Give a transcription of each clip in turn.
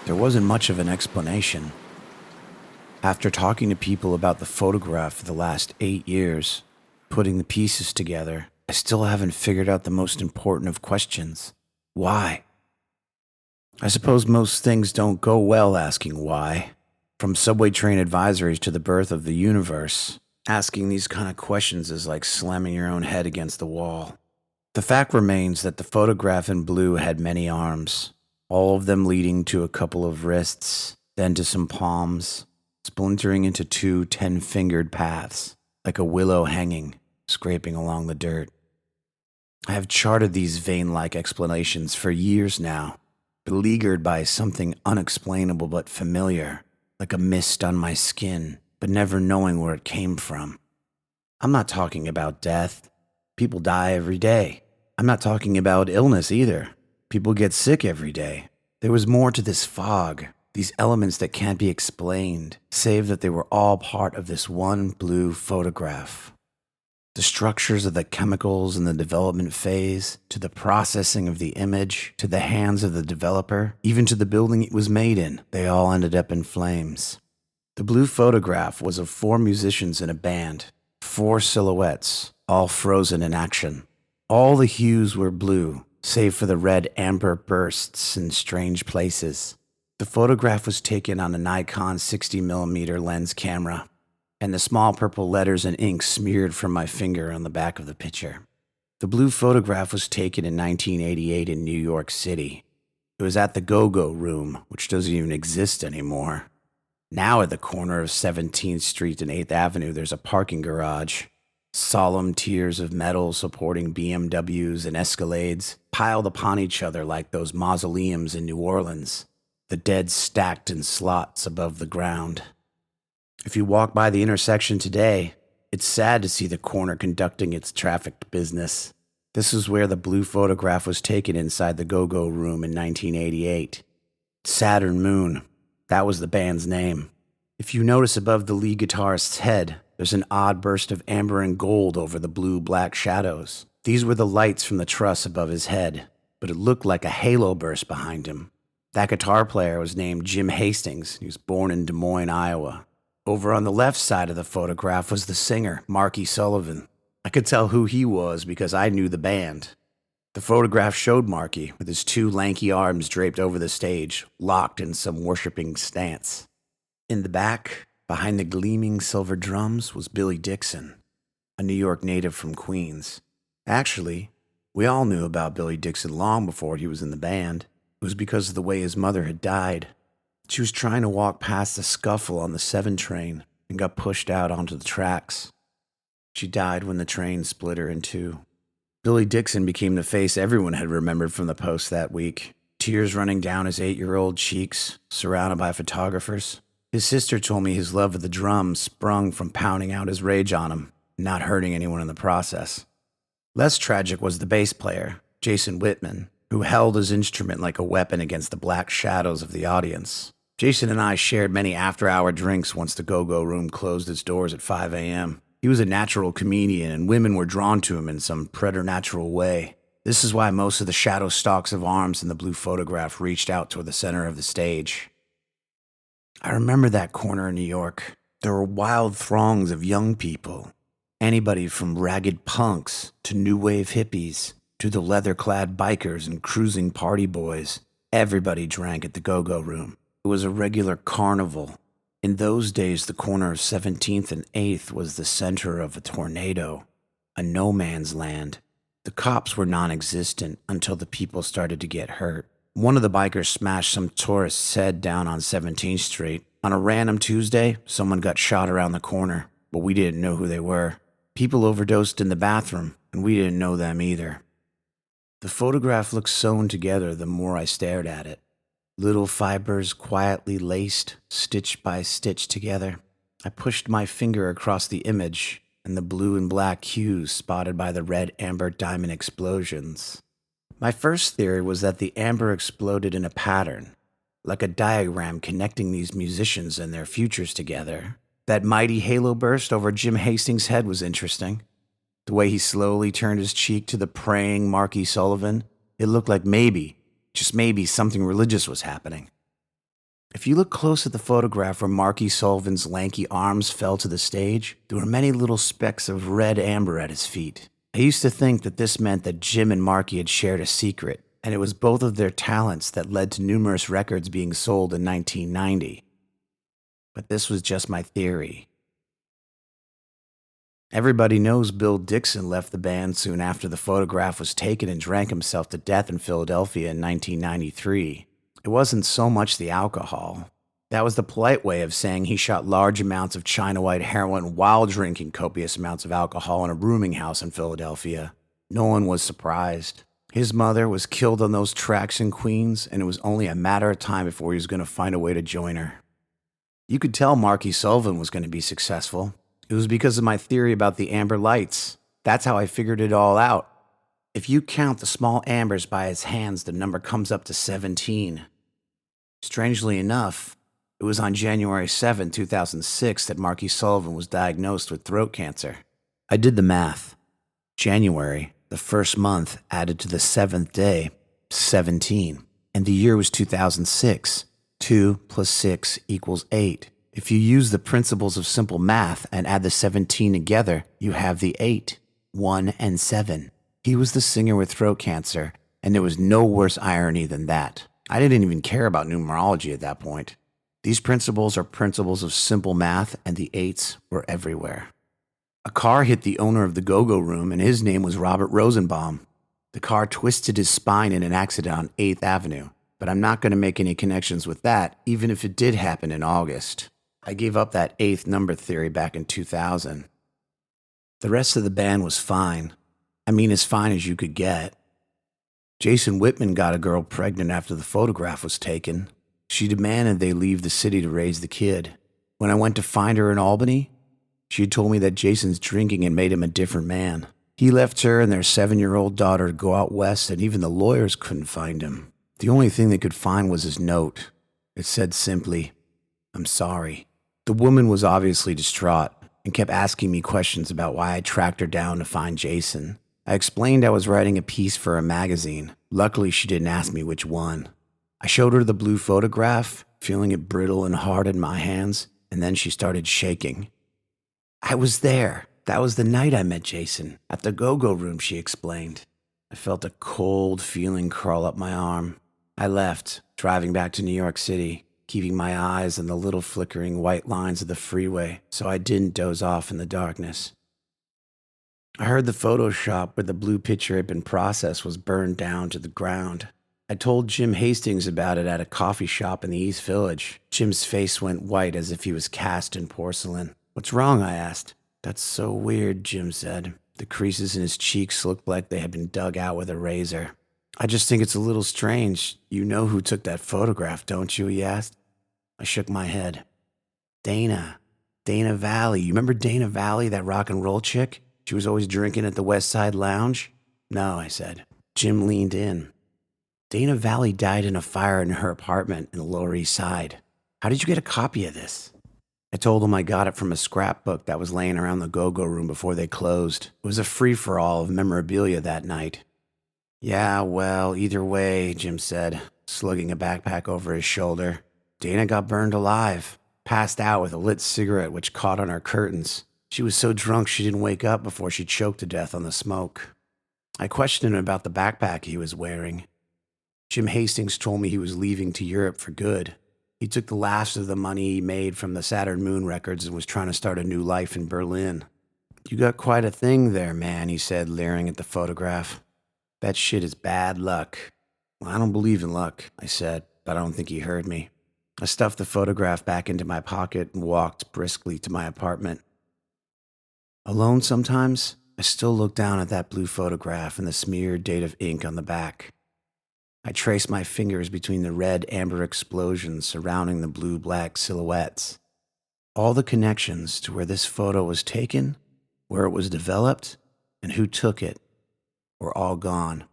There wasn't much of an explanation. After talking to people about the photograph for the last 8 years, putting the pieces together, I still haven't figured out the most important of questions. Why? I suppose most things don't go well asking why. From subway train advisories to the birth of the universe, asking these kind of questions is like slamming your own head against the wall. The fact remains that the photograph in blue had many arms, all of them leading to a couple of wrists, then to some palms, splintering into two 10-fingered paths, like a willow hanging, scraping along the dirt. I have charted these vein-like explanations for years now, beleaguered by something unexplainable but familiar, like a mist on my skin, but never knowing where it came from. I'm not talking about death. People die every day. I'm not talking about illness either. People get sick every day. There was more to this fog, these elements that can't be explained, save that they were all part of this one blue photograph. The structures of the chemicals in the development phase, to the processing of the image, to the hands of the developer, even to the building it was made in, they all ended up in flames. The blue photograph was of 4 musicians in a band, 4 silhouettes, all frozen in action. All the hues were blue, save for the red amber bursts in strange places. The photograph was taken on a Nikon 60mm lens camera, and the small purple letters and ink smeared from my finger on the back of the picture. The blue photograph was taken in 1988 in New York City. It was at the Go-Go Room, which doesn't even exist anymore. Now at the corner of 17th Street and 8th Avenue, there's a parking garage. Solemn tiers of metal supporting BMWs and Escalades piled upon each other like those mausoleums in New Orleans, the dead stacked in slots above the ground. If you walk by the intersection today, it's sad to see the corner conducting its trafficked business. This is where the blue photograph was taken inside the Go-Go Room in 1988. Saturn Moon, that was the band's name. If you notice above the lead guitarist's head, there's an odd burst of amber and gold over the blue-black shadows. These were the lights from the truss above his head, but it looked like a halo burst behind him. That guitar player was named Jim Hastings. He was born in Des Moines, Iowa. Over on the left side of the photograph was the singer, Marky Sullivan. I could tell who he was because I knew the band. The photograph showed Marky with his 2 lanky arms draped over the stage, locked in some worshipping stance. In the back, behind the gleaming silver drums, was Billy Dixon, a New York native from Queens. Actually, we all knew about Billy Dixon long before he was in the band. It was because of the way his mother had died. She was trying to walk past the scuffle on the 7 train and got pushed out onto the tracks. She died when the train split her in 2. Billy Dixon became the face everyone had remembered from the post that week, tears running down his 8-year-old cheeks, surrounded by photographers. His sister told me his love of the drums sprung from pounding out his rage on him, not hurting anyone in the process. Less tragic was the bass player, Jason Whitman, who held his instrument like a weapon against the black shadows of the audience. Jason and I shared many after-hour drinks once the Go-Go Room closed its doors at 5 a.m. He was a natural comedian, and women were drawn to him in some preternatural way. This is why most of the shadow stalks of arms in the blue photograph reached out toward the center of the stage. I remember that corner in New York. There were wild throngs of young people. Anybody from ragged punks to new wave hippies to the leather-clad bikers and cruising party boys. Everybody drank at the Go-Go Room. It was a regular carnival. In those days, the corner of 17th and 8th was the center of a tornado, a no man's land. The cops were non-existent until the people started to get hurt. One of the bikers smashed some tourist's head down on 17th Street. On a random Tuesday, someone got shot around the corner, but we didn't know who they were. People overdosed in the bathroom, and we didn't know them either. The photograph looked sewn together the more I stared at it. Little fibers quietly laced, stitch by stitch together. I pushed my finger across the image, and the blue and black hues spotted by the red amber diamond explosions. My first theory was that the amber exploded in a pattern, like a diagram connecting these musicians and their futures together. That mighty halo burst over Jim Hastings' head was interesting. The way he slowly turned his cheek to the praying Marky Sullivan, it looked like maybe, just maybe, something religious was happening. If you look close at the photograph where Marky Sullivan's lanky arms fell to the stage, there were many little specks of red amber at his feet. I used to think that this meant that Jim and Marky had shared a secret, and it was both of their talents that led to numerous records being sold in 1990. But this was just my theory. Everybody knows Bill Dixon left the band soon after the photograph was taken and drank himself to death in Philadelphia in 1993. It wasn't so much the alcohol. That was the polite way of saying he shot large amounts of China White heroin while drinking copious amounts of alcohol in a rooming house in Philadelphia. No one was surprised. His mother was killed on those tracks in Queens, and it was only a matter of time before he was going to find a way to join her. You could tell Marky Sullivan was going to be successful. It was because of my theory about the amber lights. That's how I figured it all out. If you count the small ambers by his hands, the number comes up to 17. Strangely enough, it was on January 7, 2006 that Marky Sullivan was diagnosed with throat cancer. I did the math. January, the first month, added to the 7th day, 17. And the year was 2006. 2 plus 6 equals 8. If you use the principles of simple math and add the 17 together, you have the 8, 1, and 7. He was the singer with throat cancer, and there was no worse irony than that. I didn't even care about numerology at that point. These principles are principles of simple math, and the 8s were everywhere. A car hit the owner of the Go-Go Room, and his name was Robert Rosenbaum. The car twisted his spine in an accident on 8th Avenue, but I'm not going to make any connections with that, even if it did happen in August. I gave up that 8th number theory back in 2000. The rest of the band was fine. I mean, as fine as you could get. Jason Whitman got a girl pregnant after the photograph was taken. She demanded they leave the city to raise the kid. When I went to find her in Albany, she had told me that Jason's drinking had made him a different man. He left her and their 7-year-old daughter to go out west, and even the lawyers couldn't find him. The only thing they could find was his note. It said simply, "I'm sorry." The woman was obviously distraught and kept asking me questions about why I tracked her down to find Jason. I explained I was writing a piece for a magazine. Luckily, she didn't ask me which one. I showed her the blue photograph, feeling it brittle and hard in my hands, and then she started shaking. "I was there. That was the night I met Jason. At the Go-Go Room," she explained. I felt a cold feeling crawl up my arm. I left, driving back to New York City, keeping my eyes on the little flickering white lines of the freeway so I didn't doze off in the darkness. I heard the Photoshop where the blue picture had been processed was burned down to the ground. I told Jim Hastings about it at a coffee shop in the East Village. Jim's face went white as if he was cast in porcelain. "What's wrong?" I asked. "That's so weird," Jim said. The creases in his cheeks looked like they had been dug out with a razor. "I just think it's a little strange. You know who took that photograph, don't you?" he asked. I shook my head. Dana Valley. You remember Dana Valley, that rock and roll chick? She was always drinking at the West Side Lounge? "No," I said. Jim leaned in. "Dana Valley died in a fire in her apartment in the Lower East Side. How did you get a copy of this?" I told him I got it from a scrapbook that was laying around the Go-Go Room before they closed. It was a free-for-all of memorabilia that night. "Yeah, well, either way," Jim said, slugging a backpack over his shoulder. "Dana got burned alive, passed out with a lit cigarette which caught on her curtains. She was so drunk she didn't wake up before she choked to death on the smoke." I questioned him about the backpack he was wearing. Jim Hastings told me he was leaving to Europe for good. He took the last of the money he made from the Saturn Moon records and was trying to start a new life in Berlin. "You got quite a thing there, man," he said, leering at the photograph. "That shit is bad luck." "Well, I don't believe in luck," I said, but I don't think he heard me. I stuffed the photograph back into my pocket and walked briskly to my apartment. Alone sometimes, I still look down at that blue photograph and the smeared date of ink on the back. I trace my fingers between the red-amber explosions surrounding the blue-black silhouettes. All the connections to where this photo was taken, where it was developed, and who took it were all gone.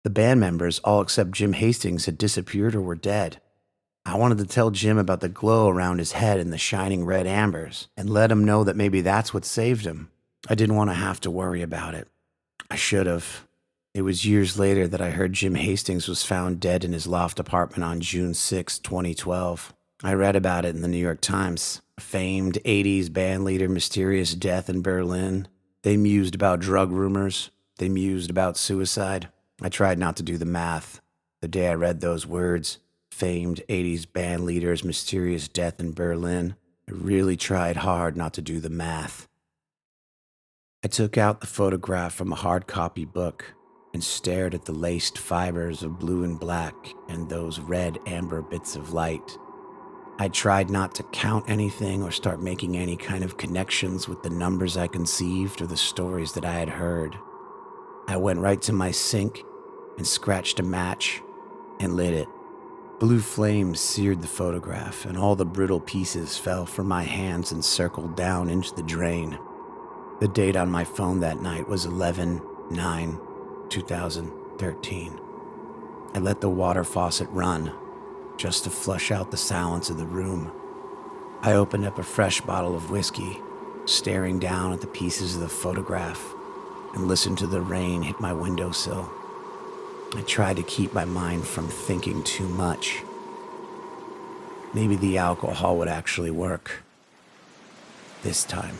The band members, all except Jim Hastings, had disappeared or were dead. I wanted to tell Jim about the glow around his head and the shining red ambers, and let him know that maybe that's what saved him. I didn't want to have to worry about it. I should have. It was years later that I heard Jim Hastings was found dead in his loft apartment on June 6, 2012. I read about it in the New York Times. A famed 80s band leader, mysterious death in Berlin. They mused about drug rumors. They mused about suicide. I tried not to do the math. The day I read those words, famed 80s band leader's mysterious death in Berlin, I really tried hard not to do the math. I took out the photograph from a hard copy book and stared at the laced fibers of blue and black and those red amber bits of light. I tried not to count anything or start making any kind of connections with the numbers I conceived or the stories that I had heard. I went right to my sink and scratched a match and lit it. Blue flames seared the photograph, and all the brittle pieces fell from my hands and circled down into the drain. The date on my phone that night was 11/9/2013. I let the water faucet run, just to flush out the silence of the room. I opened up a fresh bottle of whiskey, staring down at the pieces of the photograph, and listened to the rain hit my windowsill. I tried to keep my mind from thinking too much. Maybe the alcohol would actually work. This time.